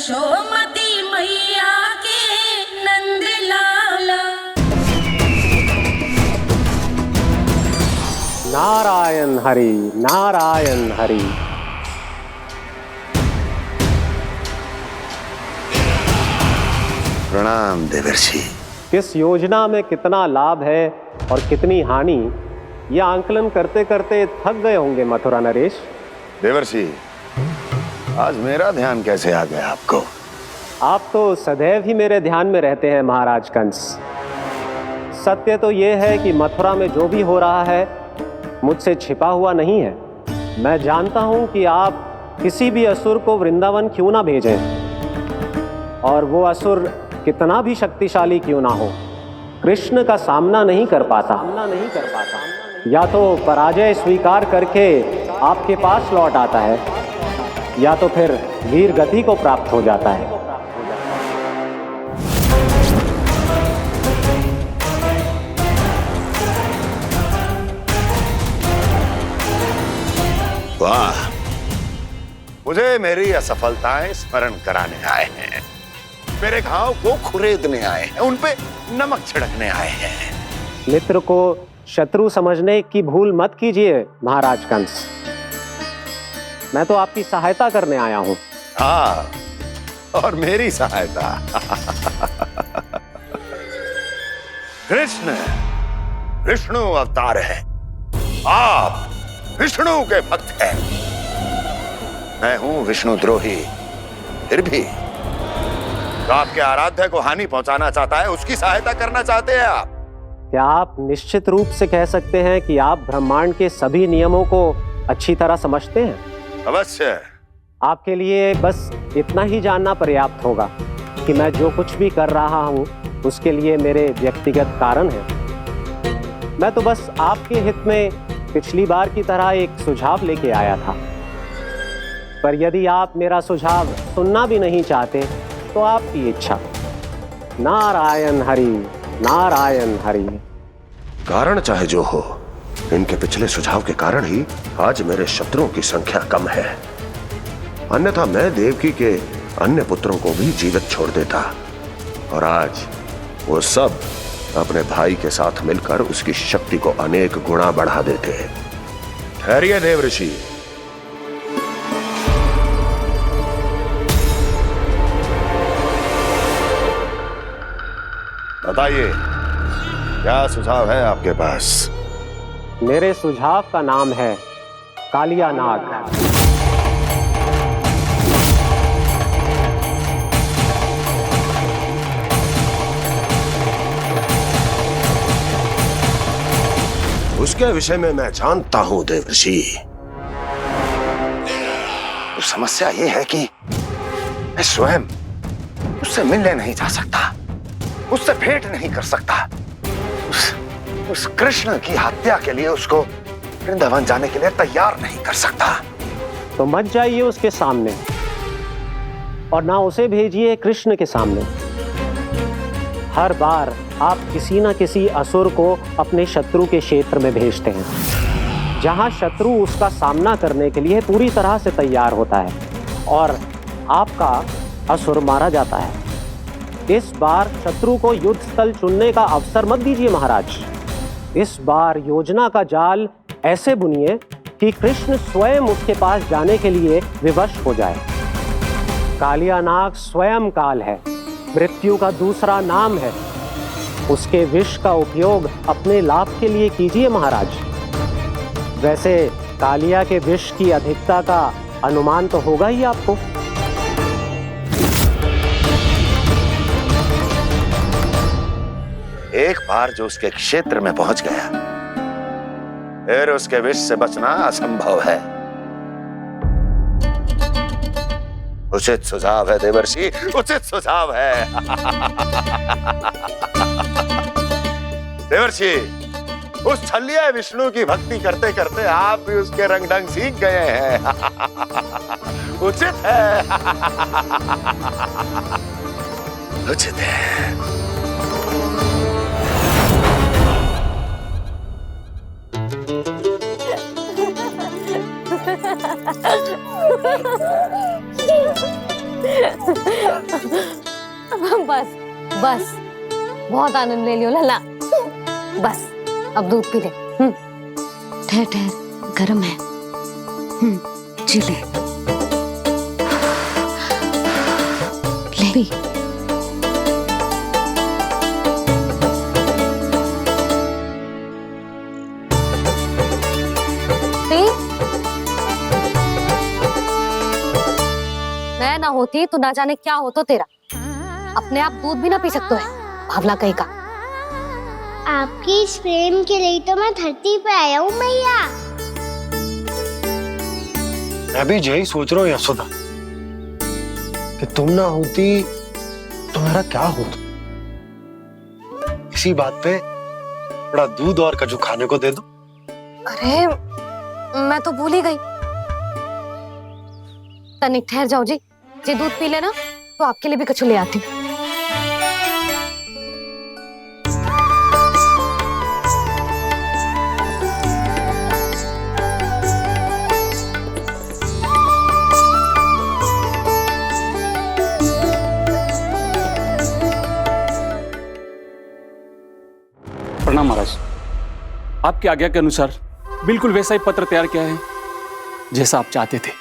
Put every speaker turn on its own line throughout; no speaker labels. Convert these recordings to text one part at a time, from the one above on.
यशोमती मैया के नंद लाला।
नारायण हरि, नारायण हरि।
प्रणाम देवर्षि।
किस योजना में कितना लाभ है और कितनी हानि, यह आंकलन करते करते थक गए होंगे मथुरा नरेश।
देवर्षि, आज मेरा ध्यान कैसे आ गया आपको?
आप तो सदैव ही मेरे ध्यान में रहते हैं महाराज कंस। सत्य तो यह है कि मथुरा में जो भी हो रहा है मुझसे छिपा हुआ नहीं है। मैं जानता हूं कि आप किसी भी असुर को वृंदावन क्यों ना भेजें, और वो असुर कितना भी शक्तिशाली क्यों ना हो, कृष्ण का सामना नहीं कर पाता। या तो पराजय स्वीकार करके आपके पास लौट आता है, या तो फिर वीर गति को प्राप्त हो जाता है।
वाह, मुझे मेरी असफलताएं स्मरण कराने आए हैं, मेरे घाव को खुरेदने आए हैं, उन पे नमक छिड़कने आए हैं।
मित्र को शत्रु समझने की भूल मत कीजिए महाराज कंस। मैं तो आपकी सहायता करने आया हूं।
हाँ, और मेरी सहायता। कृष्ण विष्णु अवतार है, आप विष्णु के भक्त हैं। मैं हूं विष्णु द्रोही, फिर भी तो आपके आराध्य को हानि पहुंचाना चाहता है, उसकी सहायता करना चाहते हैं आप।
क्या आप निश्चित रूप से कह सकते हैं कि आप ब्रह्मांड के सभी नियमों को अच्छी तरह समझते हैं?
अवश्य।
आपके लिए बस इतना ही जानना पर्याप्त होगा कि मैं जो कुछ भी कर रहा हूं उसके लिए मेरे व्यक्तिगत कारण हैं। मैं तो बस आपके हित में पिछली बार की तरह एक सुझाव लेके आया था, पर यदि आप मेरा सुझाव सुनना भी नहीं चाहते तो आपकी इच्छा। नारायण हरि, नारायण हरि।
कारण चाहे जो हो, इनके पिछले सुझाव के कारण ही आज मेरे शत्रुओं की संख्या कम है। अन्यथा मैं देवकी के अन्य पुत्रों को भी जीवित छोड़ देता, और आज वो सब अपने भाई के साथ मिलकर उसकी शक्ति को अनेक गुणा बढ़ा देते। ठहरिए देवऋषि।
बताइए, क्या सुझाव है आपके पास?
मेरे सुझाव का नाम है कालिया नाग।
उसके विषय में मैं जानता हूं देवर्षि।
तो समस्या ये है कि मैं स्वयं उससे मिलने नहीं जा सकता, उससे भेंट नहीं कर सकता। उस कृष्ण की हत्या के लिए उसको वृंदावन जाने के लिए तैयार नहीं कर सकता।
तो मत जाइए उसके सामने, और ना उसे भेजिए कृष्ण के सामने। हर बार आप किसी न किसी असुर को अपने शत्रु के क्षेत्र में भेजते हैं, जहां शत्रु उसका सामना करने के लिए पूरी तरह से तैयार होता है और आपका असुर मारा जाता है। इस बार शत्रु को युद्ध स्थल चुनने का अवसर मत दीजिए महाराज। इस बार योजना का जाल ऐसे बुनिए कि कृष्ण स्वयं उसके पास जाने के लिए विवश हो जाए। कालिया नाग स्वयं काल है, मृत्यु का दूसरा नाम है। उसके विष का उपयोग अपने लाभ के लिए कीजिए महाराज। वैसे कालिया के विष की अधिकता का अनुमान तो होगा ही आपको।
एक बार जो उसके क्षेत्र में पहुंच गया, फिर उसके विष से बचना असंभव है। उचित सुझाव है देवर्षि, उचित सुझाव है। देवर्षि, उस छलिया विष्णु की भक्ति करते करते आप भी उसके रंग ढंग सीख गए हैं। उचित है, उचित है।
बस बस, बहुत आनंद ले लियो लल्ला। बस अब दूध पी ले।
ठहर ठहर, गर्म है। जी ले
पी। मैं ना होती तो ना जाने क्या होता तेरा। अपने आप दूध भी ना पी सकते है, भावना कहीं का।
आपकी इस प्रेम के लिए तो मैं धरती पे आया हूँ मैया।
मैं भी यही सोच रहा हूँ यशोदा कि तुम ना होती तो मेरा क्या होता। इसी बात पे थोड़ा दूध और कजू खाने को दे दो।
अरे मैं तो भूल ही गई। तनिक ठहर जाओ जी, जे दूध पी लेना तो आपके लिए भी कछु ले आती हूँ।
प्रणाम महाराज। आपकी आज्ञा के अनुसार बिल्कुल वैसा ही पत्र तैयार किया है जैसा आप चाहते थे।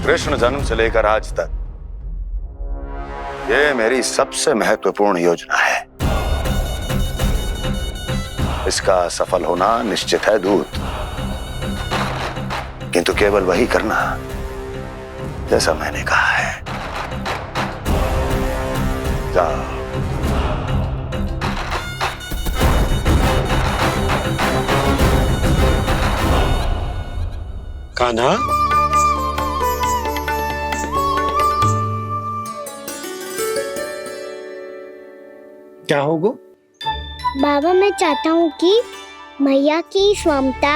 कृष्ण जन्म से लेकर आज तक ये मेरी सबसे महत्वपूर्ण योजना है। इसका सफल होना निश्चित है दूत, किंतु केवल वही करना जैसा मैंने कहा है। जाओ।
कान्हा, क्या होगा?
बाबा मैं चाहता हूँ कि मैया की ममता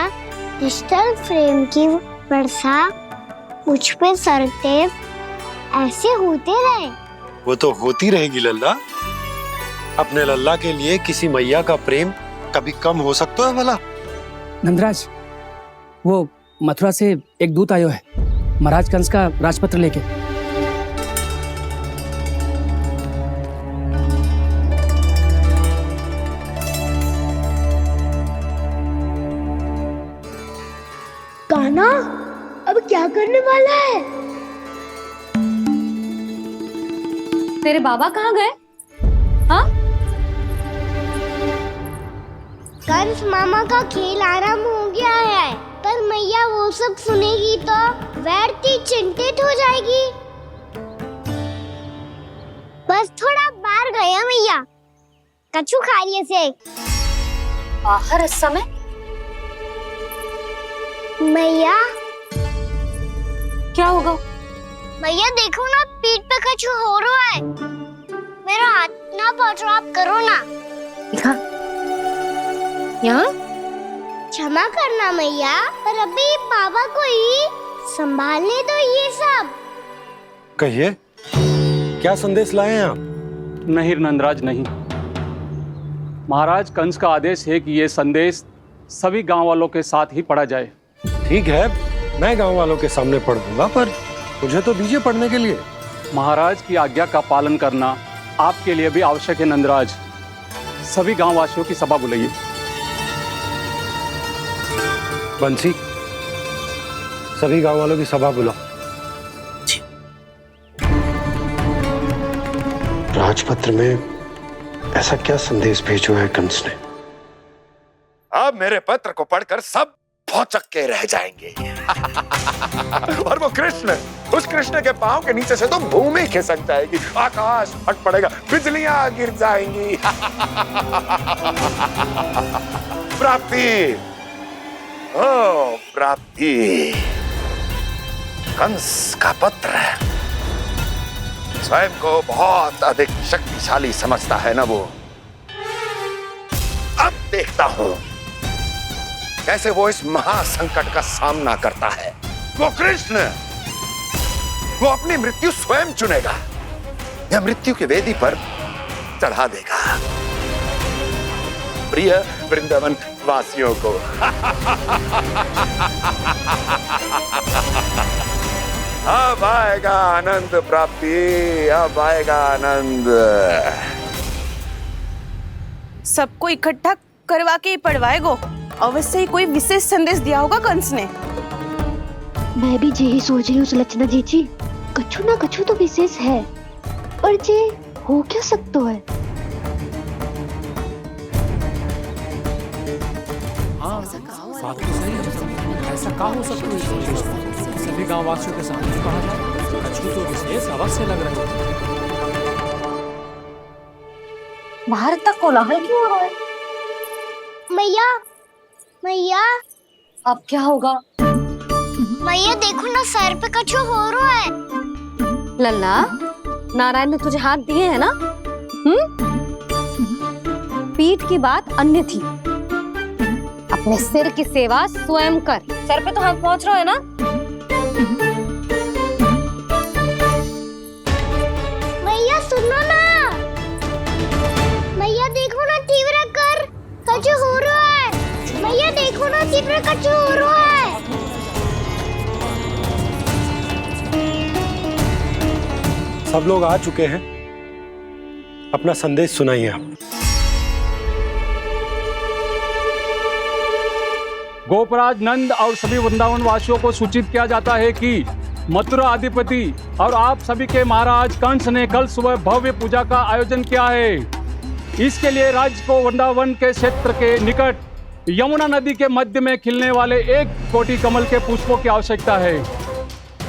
क्रिस्टल फ्रेम की वर्षा मुझ पे सरते ऐसे होते रहे।
वो तो होती रहेगी लल्ला। अपने लल्ला के लिए किसी मैया का प्रेम कभी कम हो सकता है भला?
नंदराज, वो मथुरा से एक दूत आयो है महाराज कंस का राजपत्र लेके।
कान्हा अब क्या करने वाला है?
तेरे बाबा कहाँ गए? हाँ?
कंस मामा का खेल आरंभ हो गया है, पर मैया वो सब सुनेगी तो व्यर्थ चिंतित हो जाएगी। बस थोड़ा बाहर गया मैया, कछु खा लिये से।
बाहर इस समय?
मैया
क्या होगा?
मैया देखो ना, पीठ पे कुछ हो रहा है। मेरा हाथ ना पकड़ो, आप करो ना।
दिखा। यहाँ?
क्षमा करना मैया, पर अभी बाबा को ही संभालने दो ये सब।
कहिए, क्या संदेश लाए हैं आप?
नहीं नंदराज नहीं। महाराज कंस का आदेश है कि यह संदेश सभी गांव वालों के साथ ही पढ़ा जाए।
ठीक है, मैं गांव वालों के सामने पढ़ दूंगा, पर मुझे तो दीजिए पढ़ने के लिए।
महाराज की आज्ञा का पालन करना आपके लिए भी आवश्यक है नंदराज। सभी गांव वासियों की सभा बुलाइए।
बंसी, सभी गांव वालों की सभा बुलाओ। राजपत्र में ऐसा क्या संदेश भेजो है कंस ने?
अब मेरे पत्र को पढ़कर सब भौचक्के रह जाएंगे। और वो कृष्ण, उस कृष्ण के पांव के नीचे से तो भूमि खिसक जाएगी, आकाश फट पड़ेगा, बिजलियां गिर जाएंगी। प्राप्ति, ओ प्राप्ति, कंस का पुत्र स्वयं को बहुत अधिक शक्तिशाली समझता है ना वो। अब देखता हूं कैसे वो इस महासंकट का सामना करता है। वो कृष्ण, वो अपनी मृत्यु स्वयं चुनेगा या मृत्यु की वेदी पर चढ़ा देगा प्रिय वृंदावन वासियों को। अब आएगा आनंद प्राप्ति, अब आएगा आनंद।
सबको इकट्ठा करवा के ही पढ़वाएगो। अवश्य ही कोई विशेष संदेश दिया होगा कंस ने।
मैं भी यही सोच रही हूँ सुलक्षणा जी, कछु ना कछु तो विशेष है, पर जे हो क्या सकता है?
ऐसा क्या हो सकता है? सभी गांव वासियों के सामने कहा जाए, कछु तो विशेष अवश्य लग रहा है।
बाहर तक कोलाहल क्यों हो रहा है?
मैया, मैया,
अब क्या होगा?
मैया देखो ना, सर पे कछु हो रहा है।
लल्ला, नारायण ने तुझे हाथ दिए हैं ना? पीठ की बात अन्य थी। अपने सिर की सेवा स्वयं कर। सर पे तो हाथ पहुंच रहा है ना?
मैया सुनो ना, मैया देखो ना, तीव्र कर कछु हो रहा है। मैया देखो ना, तीव्र कछु हो रहा है।
सब लोग आ चुके हैं, अपना संदेश सुनाइए आप।
गोपराज नंद और सभी वृंदावन वासियों को सूचित किया जाता है कि मथुरा अधिपति और आप सभी के महाराज कंस ने कल सुबह भव्य पूजा का आयोजन किया है। इसके लिए राज्य को वृंदावन के क्षेत्र के निकट यमुना नदी के मध्य में खिलने वाले 1 कोटि कमल के पुष्पों की आवश्यकता है।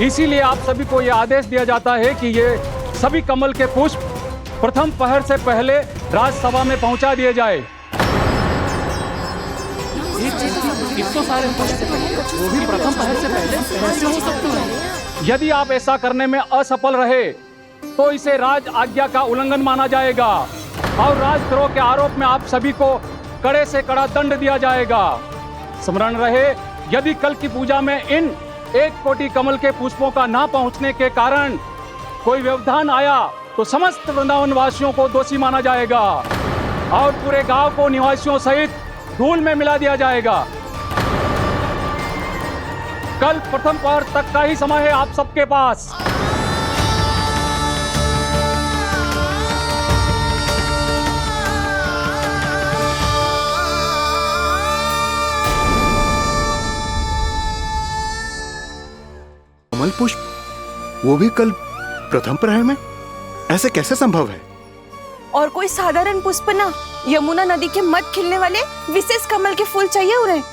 इसीलिए आप सभी को यह आदेश दिया जाता है कि ये सभी कमल के पुष्प प्रथम पहर से पहले राजसभा में पहुंचा दिए जाए।
सारे वो भी प्रथम पहर से पहले कैसे हो सकते हैं?
यदि आप ऐसा करने में असफल रहे तो इसे राज आज्ञा का उल्लंघन माना जाएगा और राजद्रोह के आरोप में आप सभी को कड़े से कड़ा दंड दिया जाएगा। स्मरण रहे, यदि कल की पूजा में इन 1 कोटि कमल के पुष्पों का ना पहुंचने के कारण कोई व्यवधान आया तो समस्त वृंदावन वासियों को दोषी माना जाएगा और पूरे गांव को निवासियों सहित धूल में मिला दिया जाएगा। कल प्रथम पहर तक का ही समय है आप सबके पास।
कमल पुष्प, वो भी कल प्रथम प्रहर में? ऐसे कैसे संभव है?
और कोई साधारण पुष्प ना, यमुना नदी के मध्य खिलने वाले विशेष कमल के फूल चाहिए उन्हें।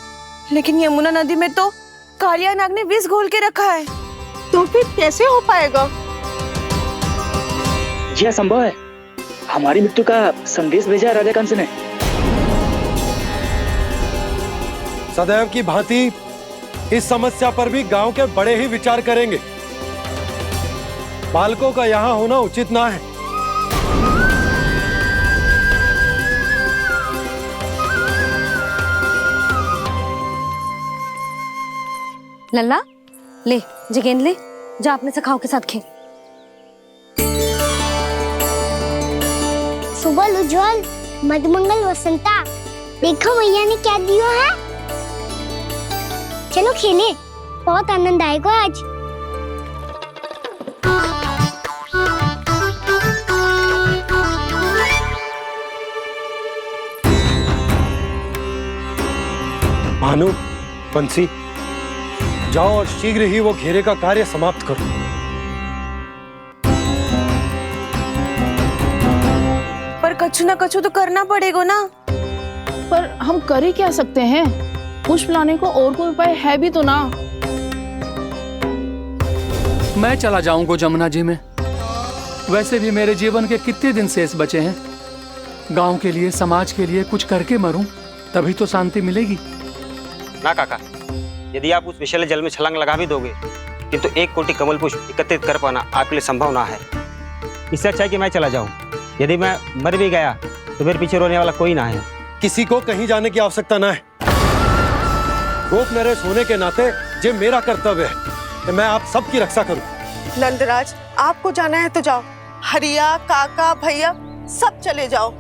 लेकिन यमुना नदी में तो कालिया नाग ने विष घोल के रखा है, तो फिर कैसे हो पाएगा?
जी असंभव है। हमारी मृत्यु का संदेश भेजा राजा कंस ने।
सदैव की भांति इस समस्या पर भी गांव के बड़े ही विचार करेंगे। बालकों का यहाँ होना उचित ना है।
लल्ला, ले जे गेंद ले, जा अपने सखाओं के साथ खेल।
सुबह उज्जवल, मधुमंगल वसंता, देखो मैया ने क्या दिया है। चलो खेले, बहुत आनंद आएगा आज।
भानु, बंसी, जाओ और शीघ्र ही वो घेरे का कार्य समाप्त करो।
पर कछु ना कछु तो करना पड़ेगा ना।
पर हम कर ही क्या सकते हैं? पुष्प लाने को और कोई उपाय है भी तो ना।
मैं चला जाऊंगा जमुना जी में। वैसे भी मेरे जीवन के कितने दिन शेष बचे हैं। गांव के लिए, समाज के लिए कुछ करके मरूं, तभी तो शांति मिलेगी।
ना काका, यदि आप उस विषैले जल में छलांग लगा भी दोगे, किंतु 1 कोटि कमल पुष्प एकत्रित कर पाना आपके लिए संभव ना है। इससे अच्छा है कि मैं चला जाऊं। यदि मैं मर भी गया तो मेरे पीछे रोने वाला कोई ना है।
किसी को कहीं जाने की आवश्यकता ना है। गोप नरेश होने के नाते ये मेरा कर्तव्य है कि मैं आप सबकी रक्षा करूं।
नंदराज, आपको जाना है तो जाओ। हरिया, काका, भैया सब चले जाओ।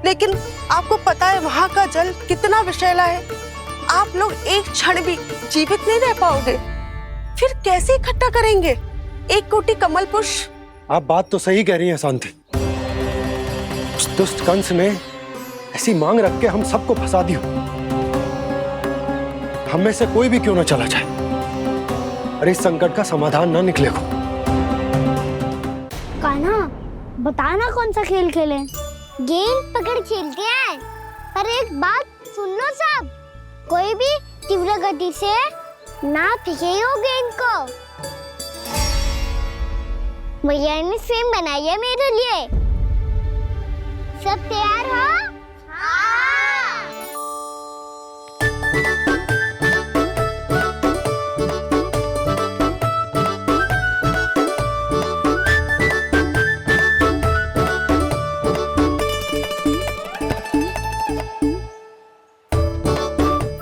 लेकिन आपको पता है वहाँ का जल कितना विषैला है। आप लोग एक क्षण भी जीवित नहीं रह पाओगे। फिर कैसे इकट्ठा करेंगे 1 कोटि कमल पुष्प?
आप बात तो सही कह रही हैं शांति। उस दुष्ट कंस ने ऐसी मांग रख के हम सबको फंसा दिया। हम में से कोई भी क्यों ना चला जाए और इस संकट का समाधान ना निकले को।
कान्हा, बताना कौन सा खेल खेलें? गेंद पकड़ खेलते हैं। पर एक बात सुन लो सब, कोई भी तीव्र गति से ना फेंकेगा गेंद को। भैया ने फ्रेम बनाई है मेरे लिए। सब तैयार हो?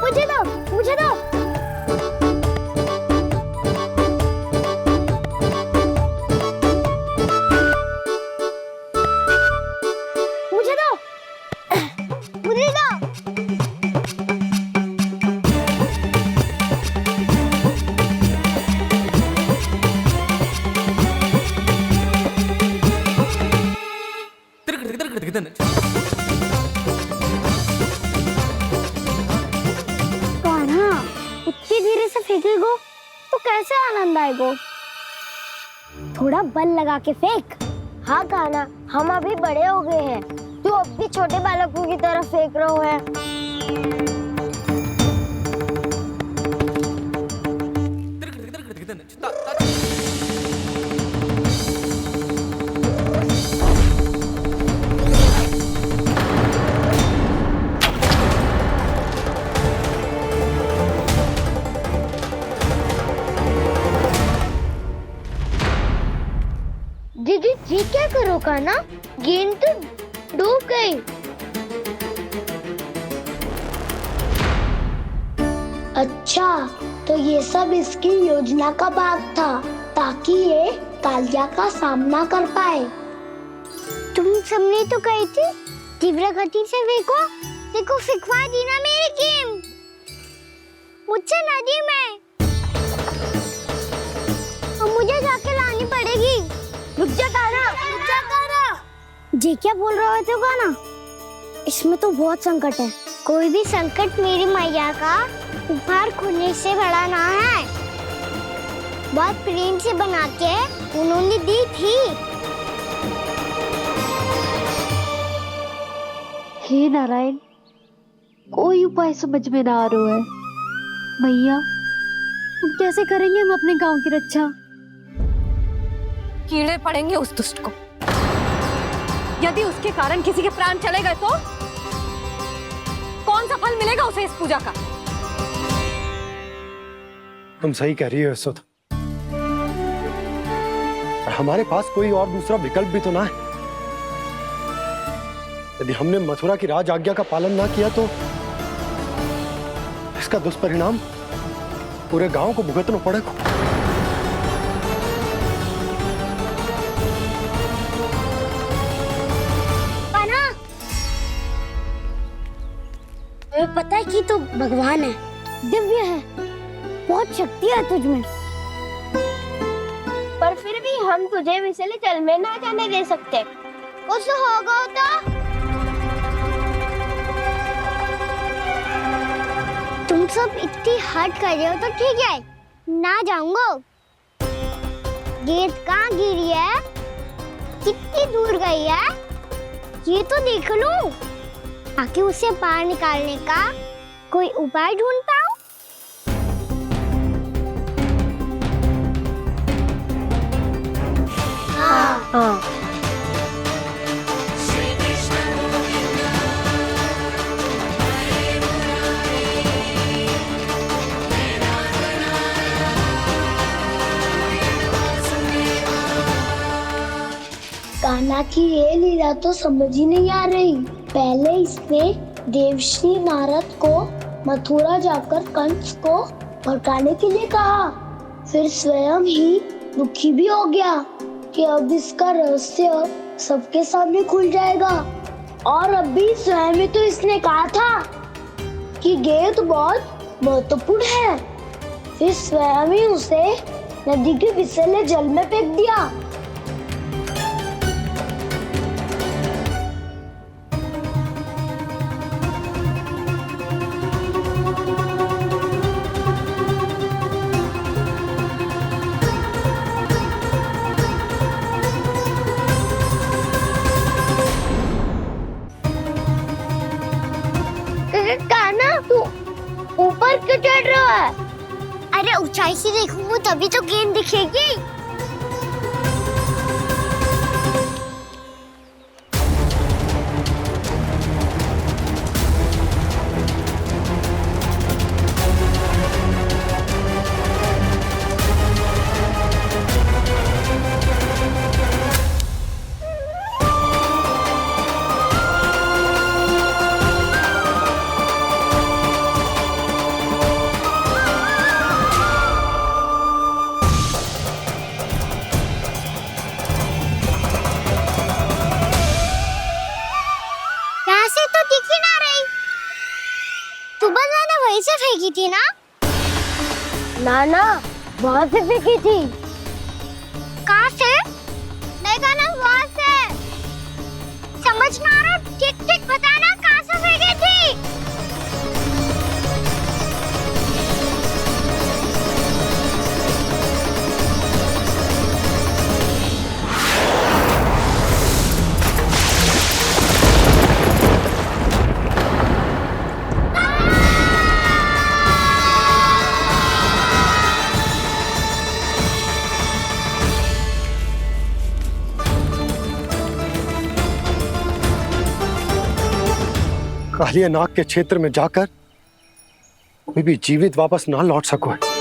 मुझे दो, मुझे दो। मुझे दो, मुझे दो। कान्हा, इतनी धीरे से फेंकेगो तो कैसे आनंद आएगो? थोड़ा बल लगा के फेंक। हाँ कान्हा, हम अभी बड़े हो गए हैं, तू अब भी छोटे बालकों की तरह फेंक रहे हो है। दीदी जी क्या करो कान्हा? गेंद तो डूब गई। अच्छा, तो ये सब इसकी योजना का भाग था ताकि ये कालिया का सामना कर पाए। तुम सबने तो कही थी तीव्र गति से फेंको। देखो फिकवा दी ना मेरी गेम। मुझसे नदी में। अब मुझे जाके लानी पड़ेगी। रुक जा कान्हा, रुक जा कान्हा। जी क्या बोल रहे थे कान्हा? इसमें तो बहुत संकट है। कोई भी संकट मेरी मैया का उपहार खोने से बड़ा ना है। बहुत प्रेम से बना के उन्होंने दी थी।
हे नारायण, कोई उपाय समझ में ना आ रहा है। भैया, हम कैसे करेंगे हम अपने गांव की रक्षा?
कीड़े पड़ेंगे उस दुष्ट को। यदि उसके कारण किसी के प्राण चले गए तो कौन सा फल मिलेगा उसे इस पूजा का?
तुम सही कह रही हो यशोदा। और हमारे पास कोई और दूसरा विकल्प भी तो ना है। यदि हमने मथुरा की राज आज्ञा का पालन ना किया तो इसका दुष्परिणाम पूरे गांव को भुगतना पड़ेगा।
तुम्हें पता है कि तू भगवान है, दिव्य है, बहुत शक्ति है तुझमें। पर फिर भी हम तुझे विषैले जल में ना जाने दे सकते। कुछ होगा तो तुम सब इतनी हट कर रहे हो तो ठीक है, ना जाऊंगा। गेंद कहाँ गिरी है, कितनी दूर गई है, ये तो देख लूं, ताकि उसे बाहर निकालने का कोई उपाय ढूंढ पाऊं।
हाँ।
कान्हा की ये लीला तो समझ ही नहीं आ रही। पहले इसने देवश्री नारद को मथुरा जाकर कंस को भड़काने के लिए कहा, फिर स्वयं ही दुखी भी हो गया कि अब इसका रहस्य सबके सामने खुल जाएगा। और अभी स्वयं ही तो इसने कहा था कि गेंद बहुत महत्वपूर्ण है, फिर स्वयं ही उसे नदी के विसले जल में फेंक दिया। कान्हा, तू ऊपर क्यों चढ़ रहा है? अरे ऊंचाई से देखूंगा तभी तो गेंद दिखेगी। वहीं से फेंकी थी ना? ना, वहाँ से फेंकी थी। कहाँ से? नहीं कहना वहाँ से। समझ ना आ रहा, ठीक बताना कहाँ से फेंकी थी?
कालिया नाग के क्षेत्र में जाकर कोई भी जीवित वापस ना लौट सको है।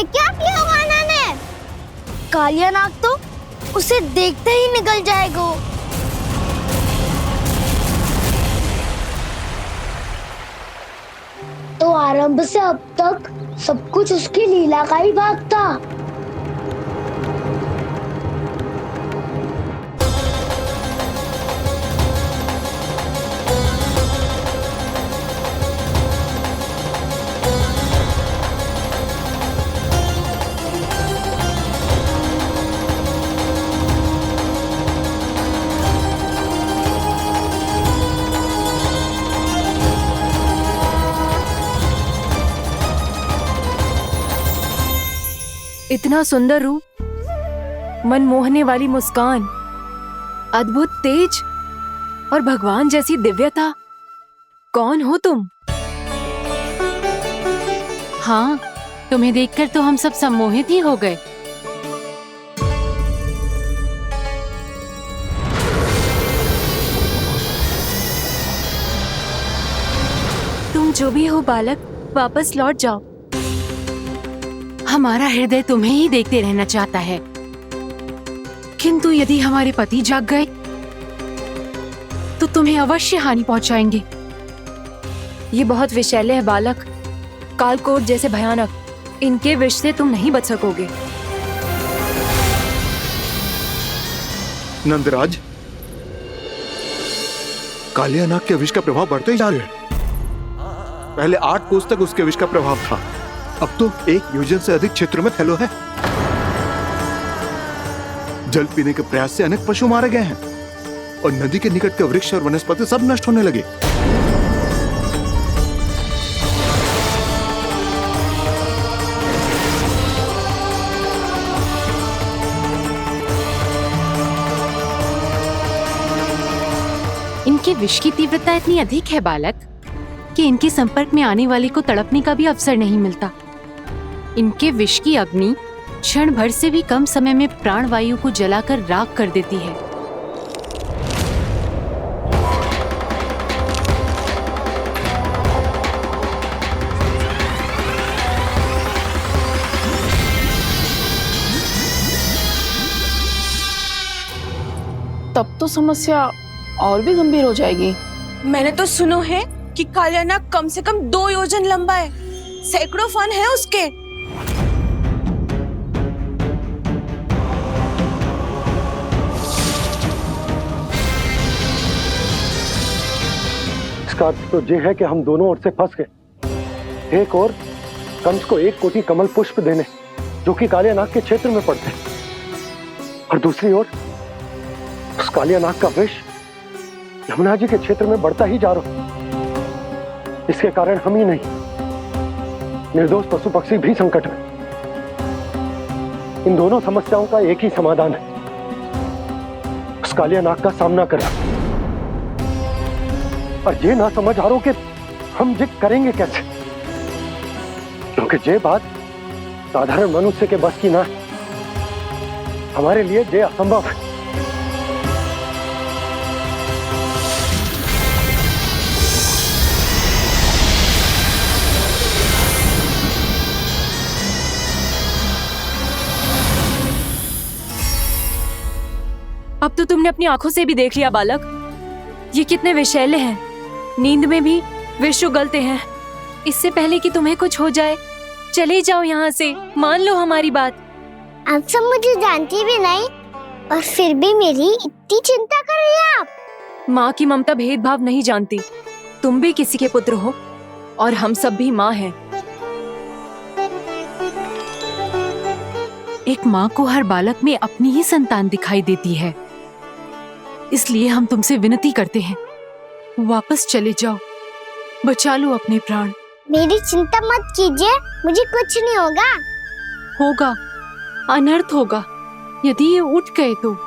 क्या किया कान्हा ने? कालिया नाग तो उसे देखते ही निकल जाएगा। तो आरंभ से अब तक सब कुछ उसकी लीला का ही भाग था।
इतना सुंदर रूप, मन मोहने वाली मुस्कान, अद्भुत तेज और भगवान जैसी दिव्यता। कौन हो तुम?
हाँ, तुम्हें देखकर तो हम सब सम्मोहित ही हो गए। तुम जो भी हो बालक, वापस लौट जाओ। हमारा हृदय तुम्हें ही देखते रहना चाहता है, किंतु यदि हमारे पति जाग गए तो तुम्हें अवश्य हानि पहुंचाएंगे।
ये बहुत विषैले है बालक, कालकोट जैसे भयानक। इनके विष से तुम नहीं बच सकोगे।
नंदराज, कालिया नाग के विष का प्रभाव बढ़ते ही जा रहा है। पहले 8 कोस तक उसके विष का प्रभाव था, अब तो 1 योजन से अधिक क्षेत्र में फैलो है। जल पीने के प्रयास से अनेक पशु मारे गए हैं और नदी के निकट के वृक्ष और वनस्पति सब नष्ट होने लगे।
इनके विष की तीव्रता इतनी अधिक है बालक कि इनके संपर्क में आने वाले को तड़पने का भी अवसर नहीं मिलता। इनके विष की अग्नि क्षण भर से भी कम समय में प्राणवायु को जलाकर राख कर देती है।
तब तो समस्या और भी गंभीर हो जाएगी। मैंने तो सुनो है कि कालिया नाग कम से कम 2 योजन लंबा है, सैकड़ों फन है उसके।
इसका अर्थ तो ये है कि हम दोनों ओर से फंस गए। एक और कंस को 1 कोटि कमल पुष्प देने जो कि कालिया नाग के क्षेत्र में पड़ते, और दूसरी ओर उस कालिया नाग का विष यमुना जी के क्षेत्र में बढ़ता ही जा रहा। इसके कारण हम ही नहीं, निर्दोष पशु पक्षी भी संकट में। इन दोनों समस्याओं का एक ही समाधान है, उस कालिया नाग का सामना करना। और ये ना समझ आ रहा कि हम ये करेंगे कैसे, क्योंकि ये बात साधारण मनुष्य के बस की ना है। हमारे लिए ये असंभव है।
अब तो तुमने अपनी आंखों से भी देख लिया बालक, ये कितने विषैले हैं। नींद में भी विष उगलते हैं। इससे पहले कि तुम्हें कुछ हो जाए, चले जाओ यहाँ से, मान लो हमारी बात।
आप सब मुझे जानती भी नहीं और फिर भी मेरी इतनी चिंता कर रही हैं आप।
माँ की ममता भेदभाव नहीं जानती। तुम भी किसी के पुत्र हो और हम सब भी माँ हैं।
एक माँ को हर बालक में अपनी ही संतान दिखाई देती है, इसलिए हम तुमसे विनती करते हैं, वापस चले जाओ, बचा लो अपने प्राण।
मेरी चिंता मत कीजिए, मुझे कुछ नहीं होगा।
होगा, अनर्थ होगा यदि ये उठ गए तो।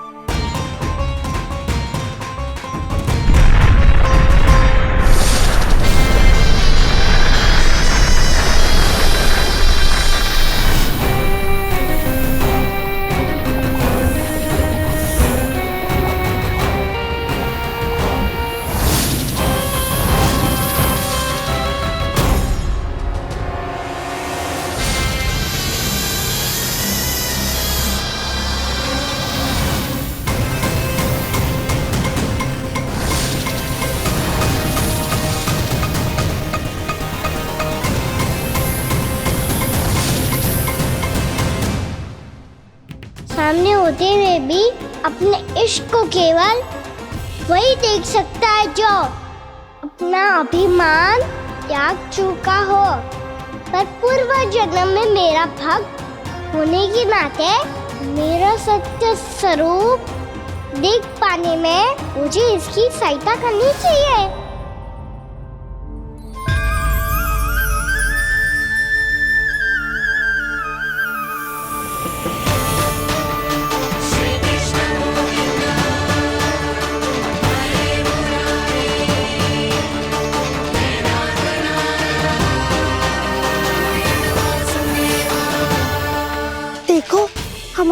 सामने होते हुए भी अपने इश्क को केवल वही देख सकता है जो अपना अभिमान त्याग चुका हो। पर पूर्व जन्म में मेरा भक्त होने के नाते मेरा सत्य स्वरूप देख पाने में मुझे इसकी सहायता करनी चाहिए।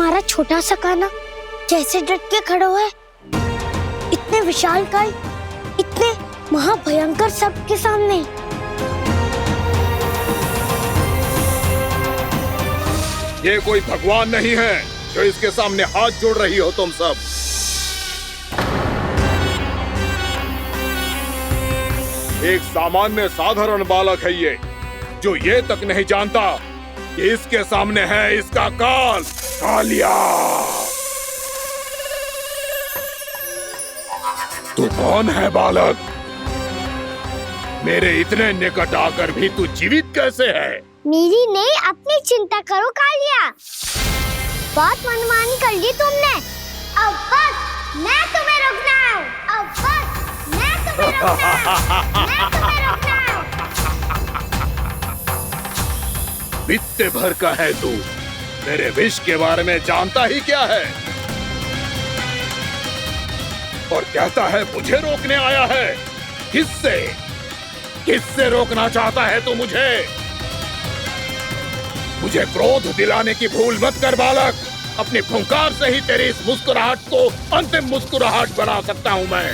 तुम्हारा छोटा सा कान्हा कैसे डट के खड़ा हुआ है, इतने विशालकाय, इतने महाभयंकर सबके सामने।
ये कोई भगवान नहीं है जो इसके सामने हाथ जोड़ रही हो तुम सब। एक सामान्य साधारण बालक है ये, जो ये तक नहीं जानता कि इसके सामने है इसका काल, कालिया। तू कौन है बालक? मेरे इतने निकट आकर भी तू जीवित कैसे है?
मेरी नहीं, अपनी चिंता करो कालिया। बहुत मनमानी कर ली तुमने। अब बस, मैं तुम्हें रोकना हूँ। अब बस, मैं तुम्हें रोकना हूँ। मैं तुम्हें रोकना हूँ।
बित्ते भर का है तू, मेरे विष के बारे में जानता ही क्या है? और कहता है मुझे रोकने आया है। किससे? किससे रोकना चाहता है तू मुझे? मुझे क्रोध दिलाने की भूल मत कर बालक। अपनी फुंकार से ही तेरी इस मुस्कुराहट को अंतिम मुस्कुराहट बना सकता हूं मैं।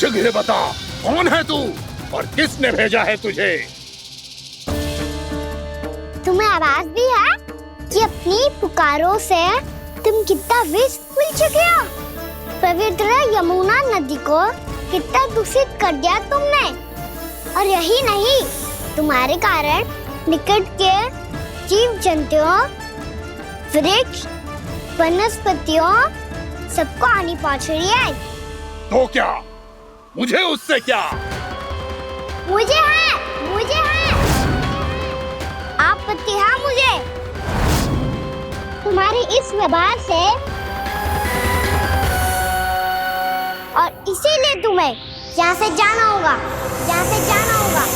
शीघ्र बता, कौन है तू और किसने भेजा है तुझे?
तुम्हें आवाज भी है कि अपनी पुकारों से तुम कितना विष भूल चुके हो। पवित्र यमुना नदी को कितना दूषित कर दिया तुमने। और यही नहीं, तुम्हारे कारण निकट के जीव जंतुओं, वृक्ष, वनस्पतियों सबको हानि पहुंच रही है।
तो क्या? मुझे उससे क्या?
मुझे है आपत्ति है मुझे तुम्हारी इस व्यवहार से, और इसीलिए तुम्हें यहाँ से जाना होगा, यहाँ से जाना होगा।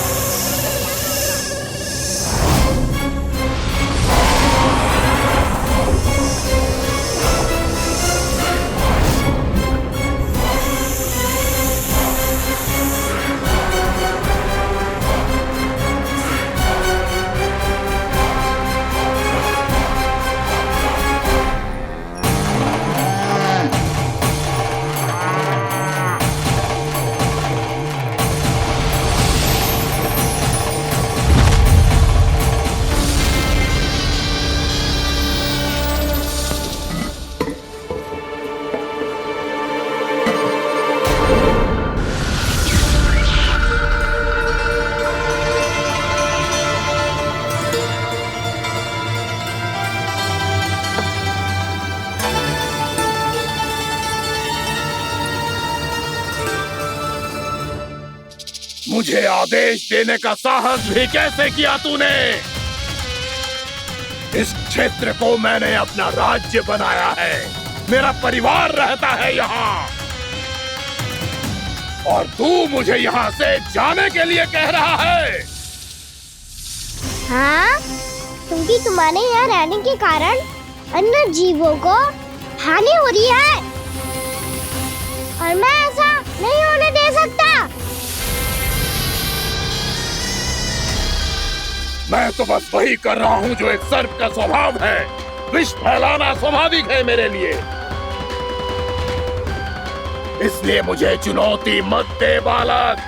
मुझे आदेश देने का साहस भी कैसे किया तूने? इस क्षेत्र को मैंने अपना राज्य बनाया है, मेरा परिवार रहता है यहाँ, और तू मुझे यहाँ से जाने के लिए कह रहा है?
हाँ, क्योंकि तुम्हारे यहाँ रहने के कारण अन्य जीवों को हानि हो रही है, और मैं ऐसा नहीं होने दे सकता।
मैं तो बस वही कर रहा हूँ जो एक सर्प का स्वभाव है। विष फैलाना स्वाभाविक है मेरे लिए, इसलिए मुझे चुनौती मत दे बालक।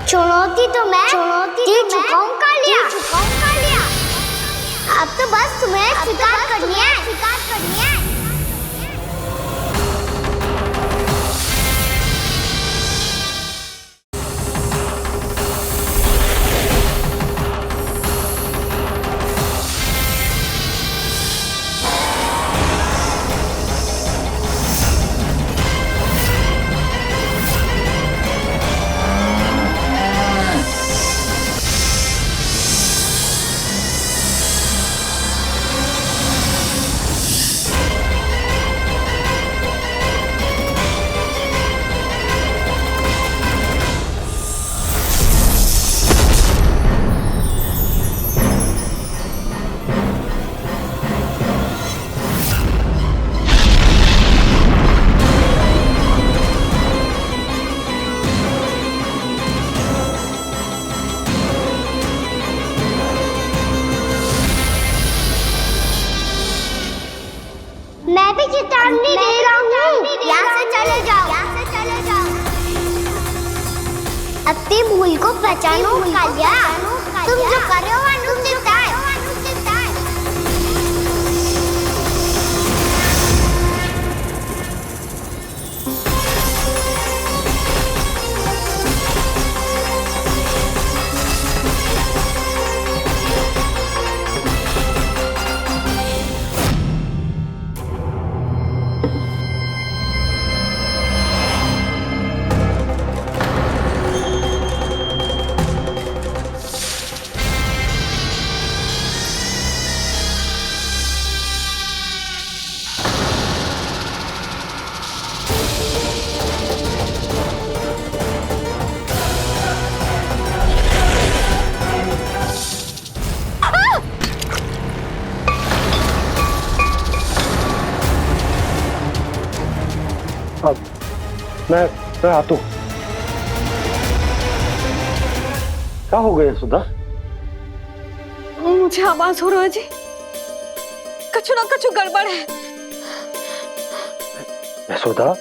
चुनौती तो मैं दे चुका हूँ कालिया। अब तो बस तुम्हें शिकार करनी है। नहीं दे रहा हूँ। यहाँ से चले जाओ। अपनी भूल को पहचानो कालिया। तुम जो कर रहे हो वह अनुचित है।
मैं आता हूँ। क्या हो गया सुधा?
मुझे आवाज हो रहा है जी, कछु ना कछु गड़बड़ है।
यशोदा,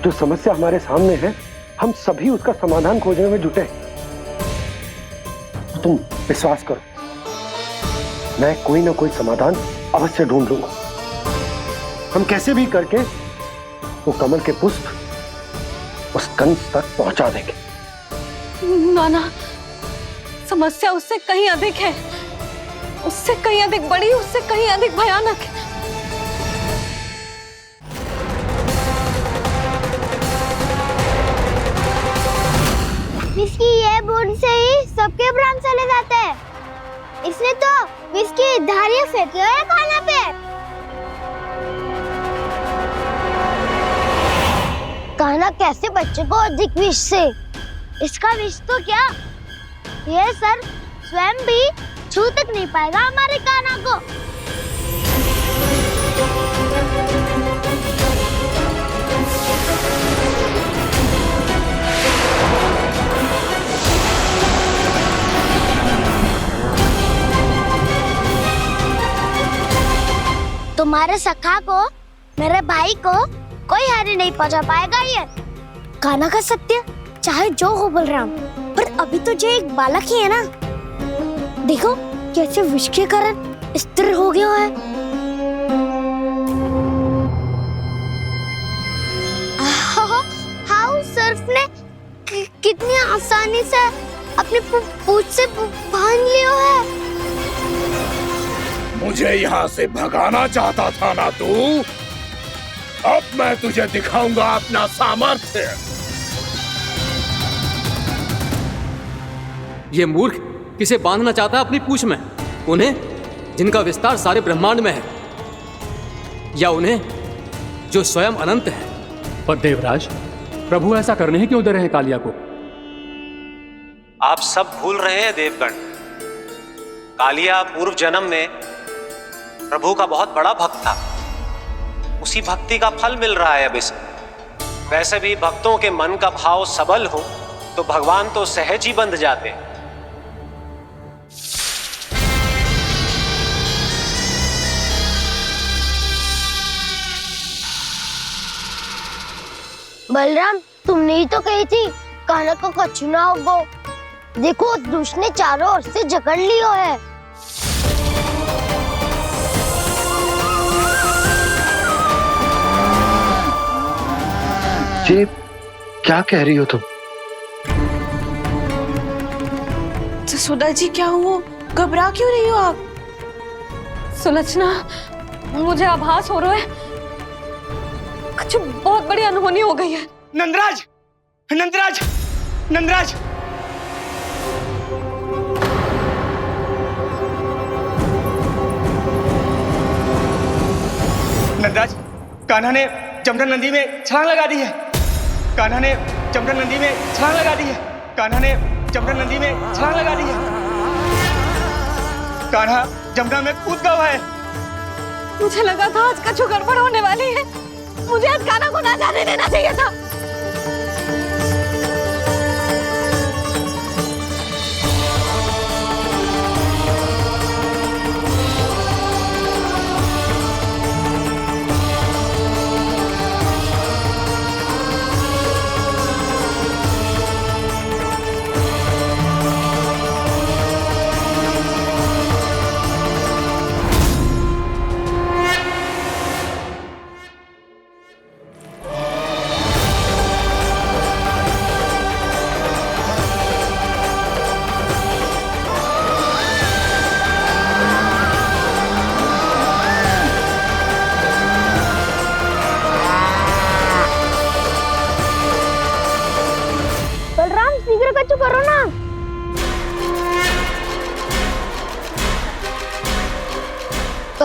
जो समस्या हमारे सामने है हम सभी उसका समाधान खोजने में जुटे। तुम विश्वास करो, मैं कोई ना कोई समाधान अवश्य ढूंढ लूंगा। हम कैसे भी करके वो कमल के पुष्प उस कंस तक पहुंचा देंगे।
नाना, समस्या उससे कहीं अधिक है, उससे कहीं अधिक बड़ी, उससे कहीं अधिक भयानक है।
विस्की ये बूंद से ही सबके प्राण चले जाते हैं। इसने तो विस्की धारियां फेंकी है खाना पे। कान्हा कैसे बच्चे को अधिक विष से? इसका विष तो क्या, ये सर स्वयं भी छू तक नहीं पाएगा हमारे कान्हा को। तुम्हारे सखा को, मेरे भाई को कोई हानि नहीं पहुंचा पाएगा। ये कान्हा का सत्य चाहे जो हो बलराम, पर अभी तो जो एक बालक ही है ना। देखो कैसे विष के कारण स्थिर हो गया है। हाउ सर्फ ने कितनी आसानी से अपनी पूंछ से बांध लिया है।
मुझे यहाँ से भगाना चाहता था ना तू? अब मैं तुझे दिखाऊंगा अपना सामर्थ्य।
ये मूर्ख किसे बांधना चाहता है अपनी पूंछ में? उन्हें जिनका विस्तार सारे ब्रह्मांड में है, या उन्हें जो स्वयं अनंत है?
पर देवराज, प्रभु ऐसा करने ही क्यों दे रहे हैं कालिया को?
आप सब भूल रहे हैं देवगण, कालिया पूर्व जन्म में प्रभु का बहुत बड़ा भक्त था। उसी भक्ति का फल मिल रहा है अब इसे। वैसे भी भक्तों के मन का भाव सबल हो तो भगवान तो सहज ही बंध जाते हैं।
बलराम, तुमने ही तो कही थी कान्हा को कछु ना होगो। देखो उस दुष्ट ने चारों ओर से जकड़ लियो है।
ये क्या कह रही हो तुम?
जसोदा जी, क्या हुआ? घबरा क्यों रही हो आप? सुलक्षणा, मुझे आभास हो रहा है कुछ बहुत बड़ी अनहोनी हो गई है।
नंदराज, नंदराज, नंदराज! नंदराज, कान्हा ने जमदग्नि नदी में छलांग लगा दी है। कान्हा ने जमदग्नि नदी में छलांग लगा दी है। कान्हा ने जमदग्नि नदी में छलांग लगा दी है। कान्हा जमुना में कूद गया है।
मुझे लगा था आज कछु गड़बड़ होने वाली है। मुझे आज कान्हा को ना जाने देना चाहिए था।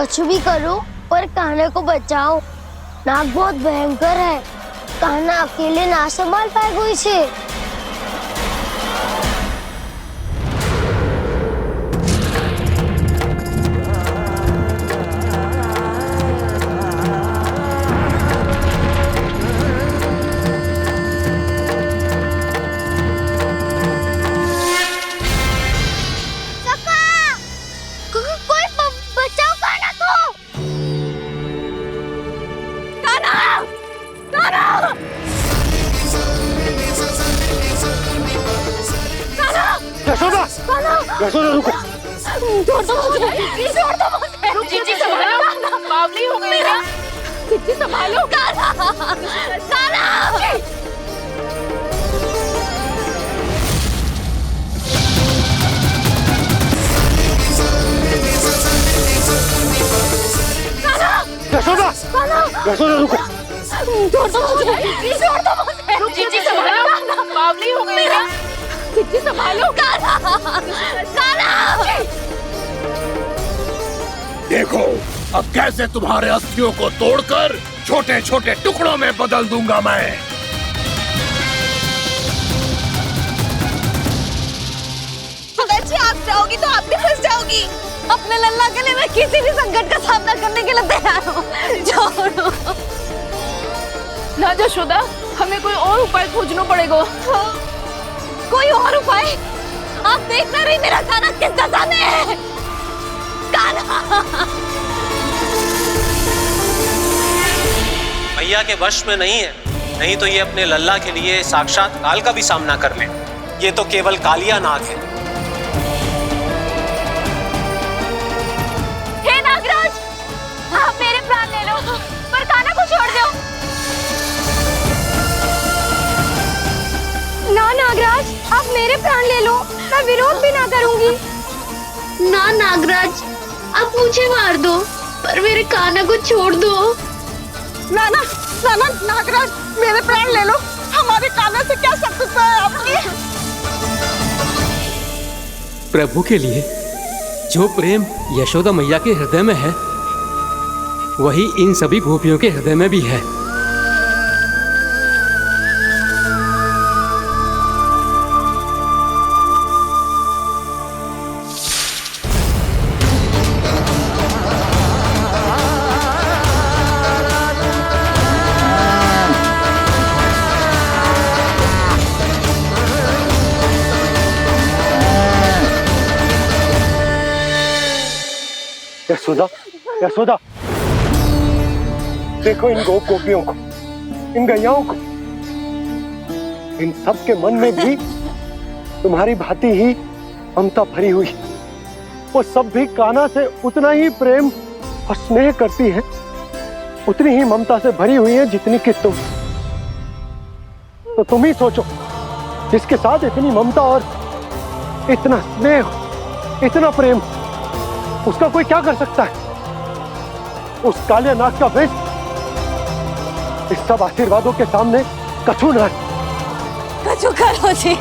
कुछ भी करो पर कान्हा को बचाओ। नाग बहुत भयंकर है, कान्हा अकेले ना संभाल पाएगा इसे।
यशोदा रुको।
छोड़ दो मुझे, प्लीज छोड़ दो मुझे। जीजी संभालो, बावली हो गई है। जीजी संभालो। कान्हा, कान्हा।
यशोदा, यशोदा रुको।
छोड़ दो मुझे, प्लीज छोड़ दो मुझे। जीजी संभालो, बावली हो गई है। जीजी संभालो। कान्हा, कान्हा।
देखो अब कैसे तुम्हारे अस्थियों को तोड़कर छोटे छोटे टुकड़ों में बदल दूंगा मैं।
अगर जी आप जाओगी तो आप भी फंस जाओगी। अपने लल्ला के लिए मैं किसी भी संकट का सामना करने के लिए तैयार हूँ। छोड़ो ना यशोदा, हमें कोई और उपाय खोजना पड़ेगा। कोई और उपाय? आप देख ना रही मेरा कान्हा किस दशा में है। कान्हा
मैया के वश में नहीं है, नहीं तो ये अपने लल्ला के लिए साक्षात काल का भी सामना कर ले। ये तो केवल कालिया नाग है।
हे नागराज, आप मेरे प्राण ले लो पर कान्हा को छोड़ दो।
ना नागराज, आप मेरे प्राण ले लो, मैं विरोध भी ना करूंगी।
ना नागराज, आप मुझे मार दो पर मेरे कान्हा को छोड़ दो।
ना ना ना ना नागराज, मेरे प्राण ले लो। हमारे कान्हा से क्या शत्रुता है आपकी?
प्रभु के लिए जो प्रेम यशोदा मैया के हृदय में है, वही इन सभी गोपियों के हृदय में भी है।
यशोदा, यशोदा, देखो इन गोपियों को, इन गैयाओं को। इन सब के मन में भी तुम्हारी भांति ही ममता भरी हुई। वो सब भी कान्हा से उतना ही प्रेम और स्नेह करती है, उतनी ही ममता से भरी हुई है जितनी कि तुम। तो तुम ही सोचो, जिसके साथ इतनी ममता और इतना स्नेह, इतना प्रेम, उसका कोई क्या कर सकता है? उस कालिया नाग का विष इस सब आशीर्वादों के सामने कछु न है।
कछु करो जी।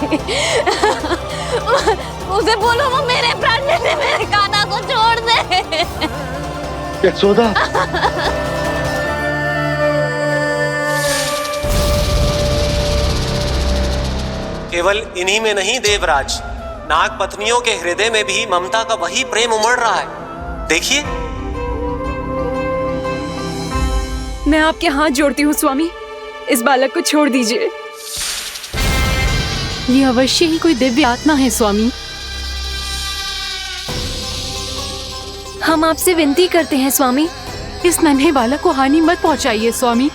उसे बोलो वो मेरे प्राण ले दे, मेरे कान्हा को छोड़ दे।
यशोदा,
केवल इन्हीं में नहीं देवराज, नाग पत्नियों के हृदय में भी ममता का वही प्रेम उमड़ रहा है। देखिए।
मैं आपके हाथ जोड़ती हूँ स्वामी, इस बालक को छोड़ दीजिए।
ये अवश्य ही कोई दिव्य आत्मा है स्वामी।
हम आपसे विनती करते हैं स्वामी,
इस नन्हे बालक को हानि मत पहुंचाइए स्वामी।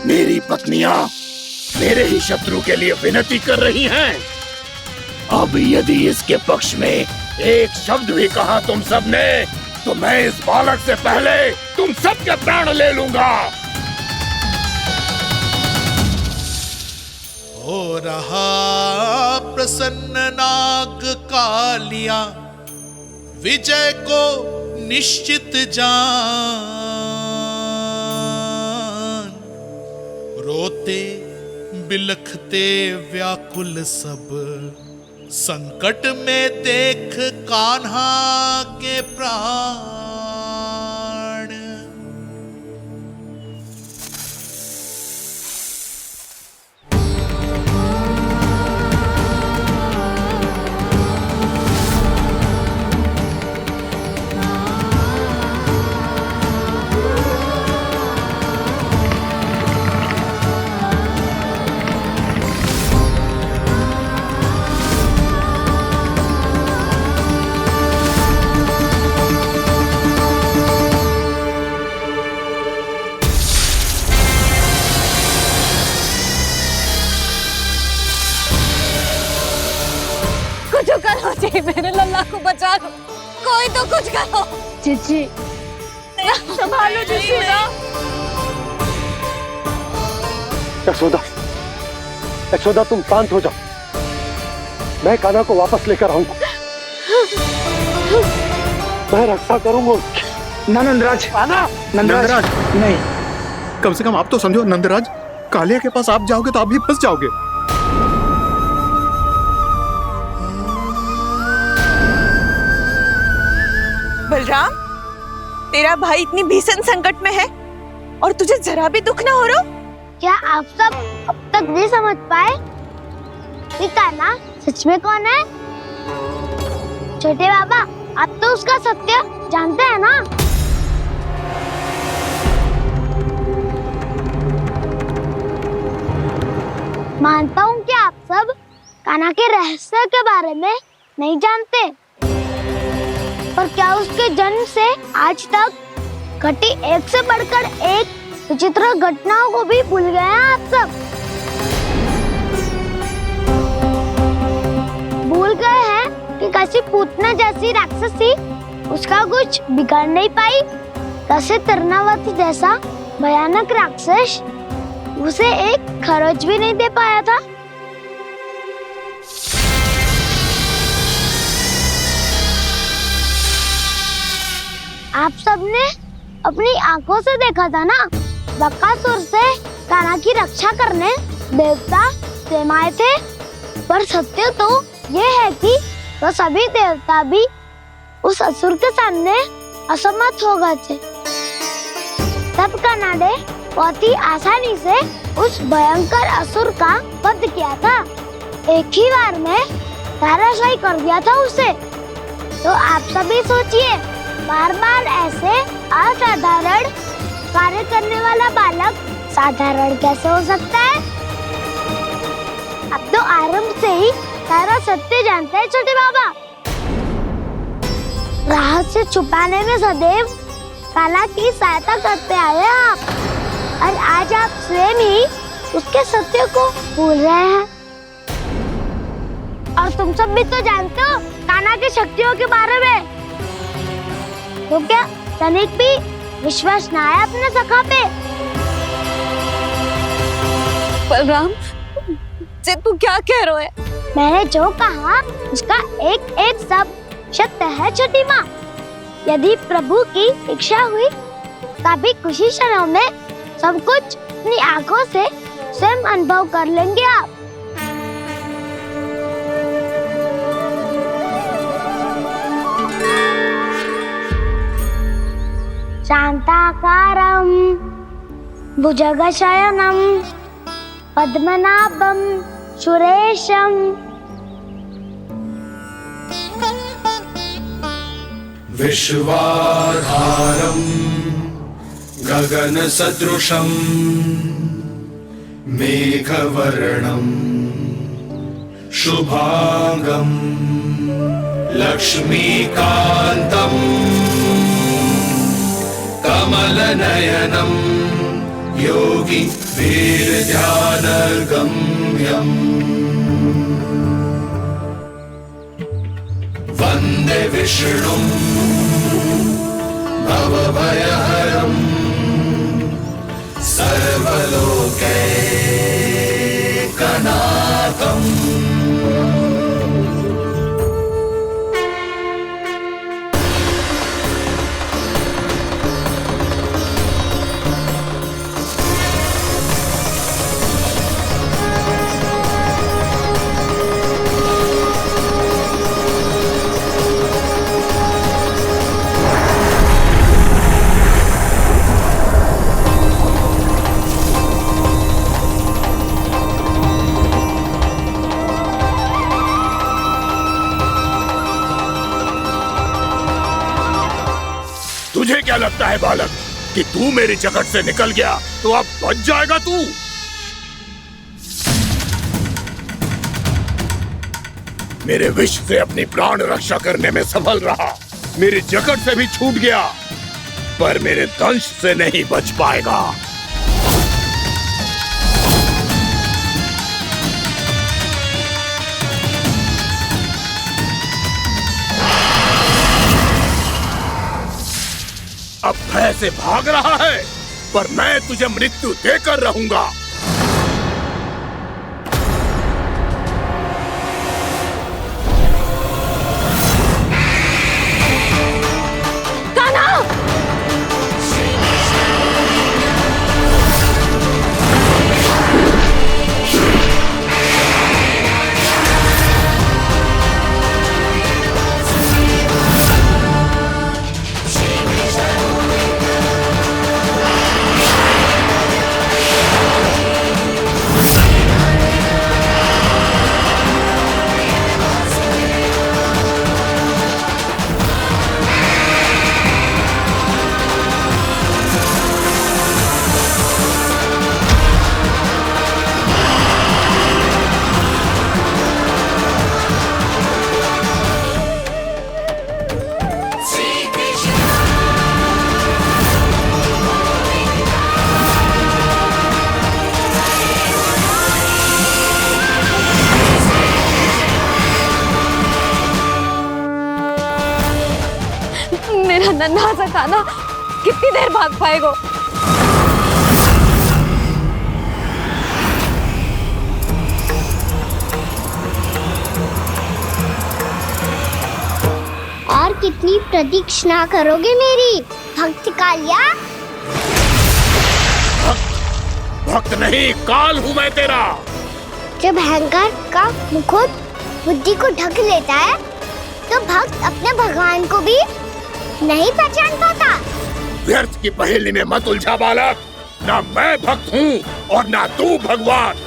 मेरी पत्नियां मेरे ही शत्रु के लिए विनती कर रही हैं। अब यदि इसके पक्ष में एक शब्द भी कहा तुम सबने, तो मैं इस बालक से पहले तुम सबके प्राण ले लूंगा।
हो रहा प्रसन्न नाग कालिया, विजय को निश्चित जान। रोते बिलखते व्याकुल सब संकट में देख कान्हा के प्राण।
कुछ करो जी, मेरे लल्ला को बचा लो, कोई तो कुछ करो।
जीजी
संभालो जसोदा।
यशोदा, यशोदा तुम शांत हो जाओ, मैं कान्हा को वापस लेकर आऊंगा, मैं रक्षा करूंगा उसकी।
ना नंदराज, नंदराज नहीं, कम से कम आप तो समझो नंदराज, कालिया के पास आप जाओगे तो आप भी फंस जाओगे।
बलराम, तेरा भाई इतनी भीषण संकट में है और तुझे जरा भी दुख ना हो रहा?
क्या आप सब अब तक नहीं समझ पाए कि कान्हा सच में कौन है? छोटे बाबा, आप तो उसका सत्य जानते हैं ना? मानता हूँ कि आप सब कान्हा के रहस्य के बारे में नहीं जानते, पर क्या उसके जन्म से आज तक घटी एक से बढ़कर एक विचित्र घटनाओं को भी भूल गए हैं आप सब? भूल गए हैं कि कैसी पूतना जैसी राक्षसी उसका कुछ बिगाड़ नहीं पाई, कैसे तरनावती जैसा भयानक राक्षस उसे एक खरोच भी नहीं दे पाया था। आप सबने अपनी आंखों से देखा था ना, बकासुर से कान्हा की रक्षा करने देवता स्वयं आए थे, पर सत्य तो ये है कि वो सभी देवता भी उस असुर के सामने असमर्थ हो गए थे। तब कान्हा ने बहुत ही आसानी से उस भयंकर असुर का वध किया था, एक ही बार में धराशायी कर दिया था उसे। तो आप सभी सोचिए, बार बार ऐसे असाधारण कार्य करने वाला बालक साधारण कैसे हो सकता है? अब तो आरंभ से ही सारा सत्य जानते हैं छोटे बाबा। रहस्य छुपाने में सदैव कान्हा की सहायता करते आए आप, और आज आप स्वयं ही उसके सत्य को भूल रहे हैं। और तुम सब भी तो जानते हो कान्हा की शक्तियों के बारे में, तो क्या तनिक भी विश्वास ना है अपने सखा पे?
बलराम, जे तू क्या कह रहा है?
मैंने जो कहा उसका एक एक शब्द सत्य है छोटी माँ। यदि प्रभु की इच्छा हुई तभी कुछ ही क्षणों में सब कुछ अपनी आंखों से स्वयं अनुभव कर लेंगे आप। शांताकारं भुजगशयनं पद्मनाभं सुरेशं
विश्वाधारं गगनसदृशं मेघवर्णं शुभांगं लक्ष्मीकान्तं कमलनयनं योगी वीरध्यानगम्यं वन्दे विष्णुं भवभयहरं सर्वलोकैकनाथम्। तुझे क्या लगता है बालक कि तू मेरी जगत से निकल गया तो अब बच जाएगा तू? मेरे विष से अपनी प्राण रक्षा करने में सफल रहा, मेरी जगत से भी छूट गया, पर मेरे दंश से नहीं बच पाएगा। अब भय से भाग रहा है, पर मैं तुझे मृत्यु देकर रहूंगा।
मेरा नन्हा सा कान्हा कितनी देर भाग पाएगा?
और कितनी प्रतीक्षा करोगे मेरी भक्त कालिया?
भक्त नहीं, काल हूं मैं तेरा।
जब अहंकार का मुकुट बुद्धि को ढक लेता है तो भक्त अपने भगवान को भी नहीं पहचान पाता।
व्यर्थ की पहेली में मत उलझा बालक, ना मैं भक्त हूँ और ना तू भगवान।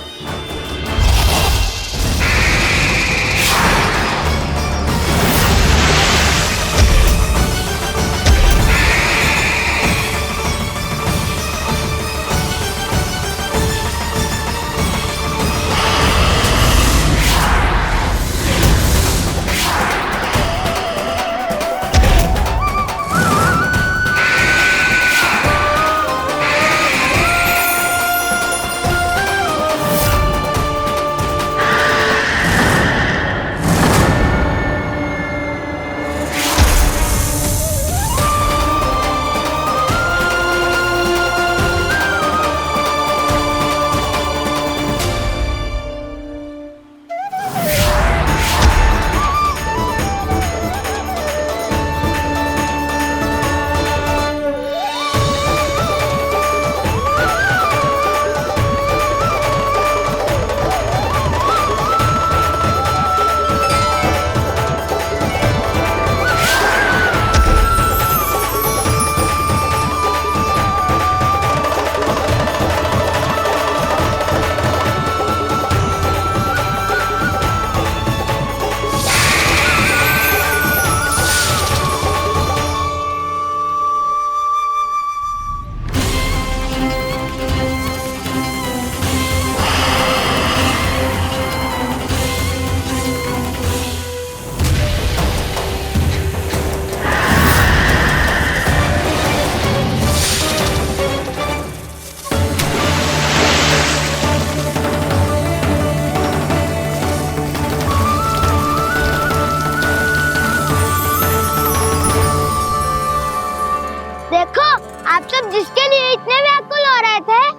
जिसके लिए इतने व्याकुल हो रहे थे,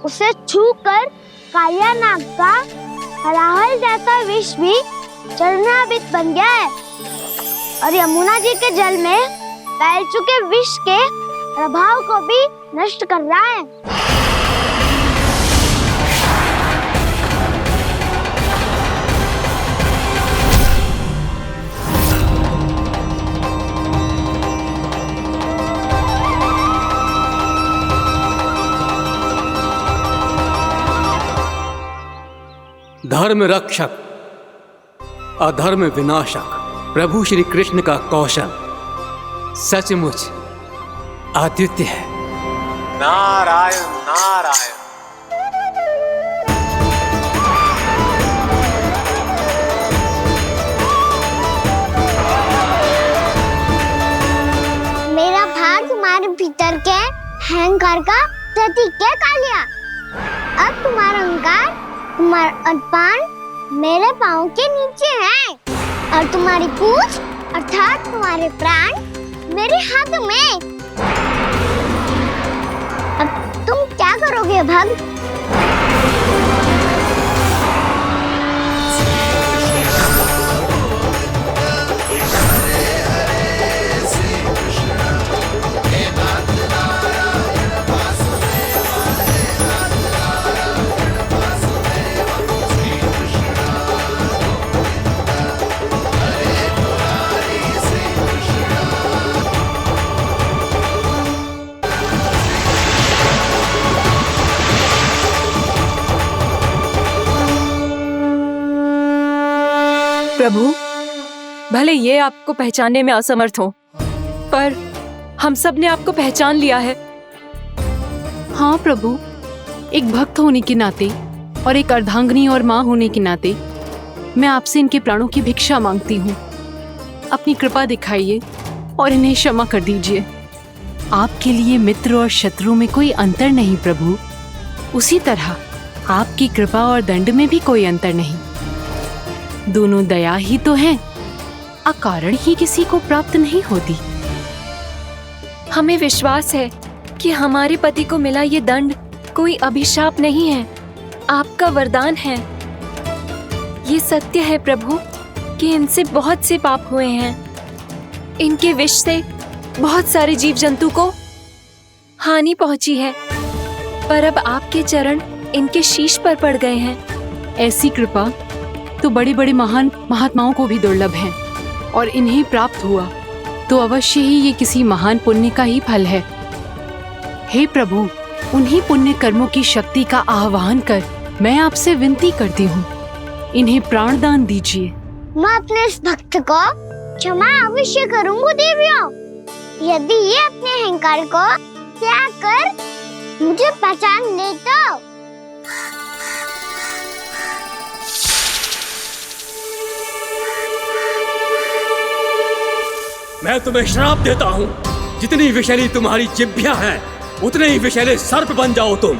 उसे छूकर कालिया नाग का हलाहल जैसा विष भी चरणामृत बन गया है और यमुना जी के जल में फैल चुके विष के प्रभाव को भी नष्ट कर रहा है।
धर्म रक्षक, अधर्म विनाशक प्रभु श्री कृष्ण का कौशल सचमुच आदित्य है।
नारायण नारायण।
मेरा भार तुम्हारे भीतर के अहंकार का प्रतीक है कालिया। अब तुम्हारा अहंकार, तुम्हारा अभिमान मेरे पाँव के नीचे है और तुम्हारी पूंछ अर्थात तुम्हारे प्राण मेरे हाथ में। अब तुम क्या करोगे भक्त?
प्रभु, भले ये आपको पहचानने में असमर्थ हो, पर हम सब ने आपको पहचान लिया है।
हाँ प्रभु, एक भक्त होने के नाते और एक अर्धांगिनी और माँ होने के नाते मैं आपसे इनके प्राणों की भिक्षा मांगती हूँ। अपनी कृपा दिखाइए और इन्हें क्षमा कर दीजिए। आपके लिए मित्र और शत्रु में कोई अंतर नहीं प्रभु। उसी तरह आपकी कृपा और दंड में भी कोई अंतर नहीं। दोनों दया ही तो हैं, अकारण ही किसी को प्राप्त नहीं होती।
हमें विश्वास है कि हमारे पति को मिला ये दंड कोई अभिशाप नहीं है, आपका वरदान है। ये सत्य है प्रभु कि इनसे बहुत से पाप हुए हैं। इनके विष से बहुत सारे जीव जंतु को हानि पहुंची है, पर अब आपके चरण इनके शीश पर पड़ गए हैं।
ऐसी कृपा तो बड़े बड़े महान महात्माओं को भी दुर्लभ है, और इन्हें प्राप्त हुआ तो अवश्य ही ये किसी महान पुण्य का ही फल है। हे प्रभु, उन्हीं पुण्य कर्मों की शक्ति का आह्वान कर मैं आपसे विनती करती हूँ, इन्हें प्राण दान दीजिए।
मैं अपने इस भक्त को क्षमा अवश्य करूंगा देवियों, यदि ये अपने अहंकार को त्याग कर मुझे पहचान ले तो।
मैं तुम्हें श्राप देता हूँ, जितनी विषैली तुम्हारी जिह्वा है उतने ही विषैले सर्प बन जाओ तुम।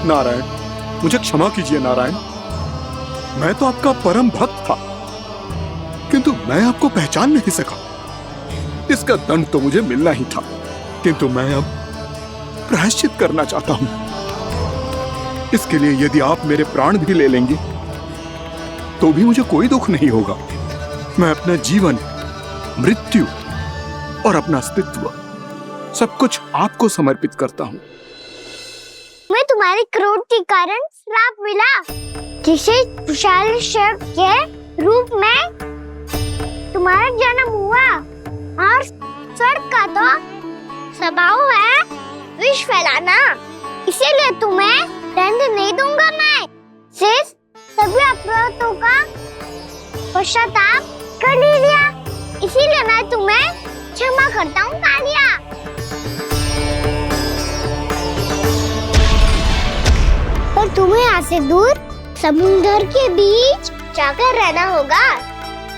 नारायण, मुझे क्षमा कीजिए नारायण। मैं तो आपका परम भक्त था, किंतु मैं आपको पहचान नहीं सका। इसका दंड तो मुझे मिलना ही था, किंतु मैं अब प्रायश्चित करना चाहता हूं। इसके लिए यदि आप मेरे प्राण भी ले लेंगे तो भी मुझे कोई दुख नहीं होगा। मैं अपना जीवन, मृत्यु और अपना अस्तित्व सब कुछ आपको समर्पित करता हूं।
मैं तुम्हारे क्रोध के कारण श्राप मिला, जिसे विशाल सर्प के रूप में तुम्हारा जन्म हुआ, और सर्प का तो स्वभाव है विष फैलाना। इसीलिए तुम्हें दंड नहीं दूंगा। मैं सिर्फ सभी अपराधों का पश्चाताप कर लिया, इसीलिए मैं तुम्हें क्षमा करता हूँ कालिया। पर तुम्हें यहाँ से दूर समुद्र के बीच जाकर रहना होगा,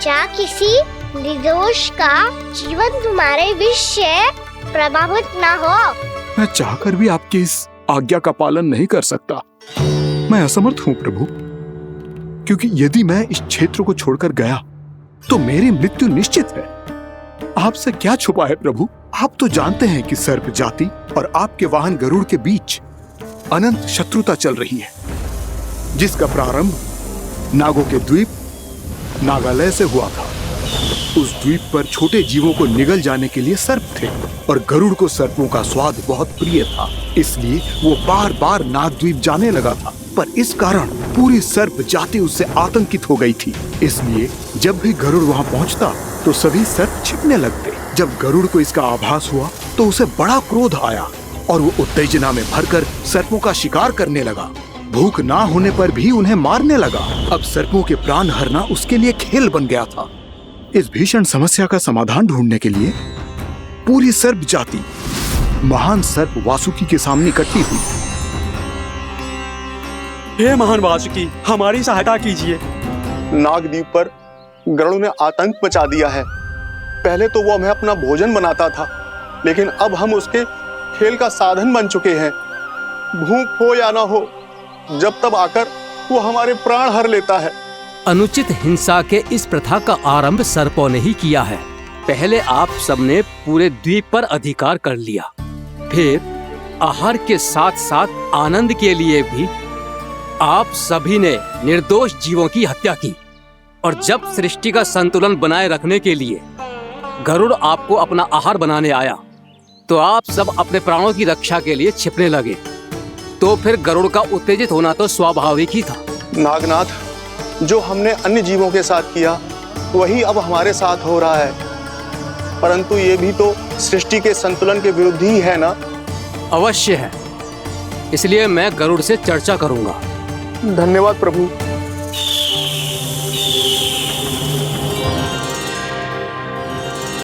जहाँ किसी निर्दोष का जीवन तुम्हारे विष से प्रभावित ना हो।
मैं चाहकर भी आपकी इस आज्ञा का पालन नहीं कर सकता। मैं असमर्थ हूँ प्रभु, क्योंकि यदि मैं इस क्षेत्र को छोड़कर गया तो मेरी मृत्यु निश्चित है। आपसे क्या छुपा है प्रभु? आप तो जानते हैं कि सर्प जाति और आपके वाहन गरुड़ के बीच अनंत शत्रुता चल रही है, जिसका प्रारंभ नागों के द्वीप नागालय से हुआ था। उस द्वीप पर छोटे जीवों को निगल जाने के लिए सर्प थे, और गरुड़ को सर्पों का स्वाद बहुत प्रिय था, इसलिए वो बार बार नाग द्वीप जाने लगा था। पर इस कारण पूरी सर्प जाति उससे आतंकित हो गई थी। इसलिए जब भी गरुड़ वहां पहुंचता तो सभी सर्प छिपने लगते। जब गरुड़ को इसका आभास हुआ तो उसे बड़ा क्रोध आया और वो उत्तेजना में भरकर सर्पों का शिकार करने लगा। भूख ना होने पर भी उन्हें मारने लगा। अब सर्पों के प्राण हरना उसके लिए खेल बन गया था। इस भीषण समस्या का समाधान ढूंढने के लिए पूरी सर्प जाति महान सर्प वासुकी के सामने इकट्ठी हुई।
हे महान वासुकी, हमारी सहायता कीजिए।
नागद्वीप पर गरुड़ ने आतंक मचा दिया है। पहले तो वो हमें अपना भोजन बनाता था, लेकिन अब हम उसके खेल का साधन बन चुके हैं। भूख हो या ना हो, जब तब आकर वो हमारे प्राण हर लेता है।
अनुचित हिंसा के इस प्रथा का आरंभ सर्पों ने ही किया है। पहले आप सबने पूरे द्वीप पर अधिकार कर लिया, फिर आहार के साथ साथ आनंद के लिए भी आप सभी ने निर्दोष जीवों की हत्या की। और जब सृष्टि का संतुलन बनाए रखने के लिए गरुड़ आपको अपना आहार बनाने आया तो आप सब अपने प्राणों की रक्षा के लिए छिपने लगे। तो फिर गरुड़ का उत्तेजित होना तो स्वाभाविक ही था।
नागनाथ, जो हमने अन्य जीवों के साथ किया वही अब हमारे साथ हो रहा है, परंतु ये भी तो सृष्टि के संतुलन के विरुद्ध ही है ना?
अवश्य है, इसलिए मैं गरुड़ से चर्चा करूंगा।
धन्यवाद प्रभु।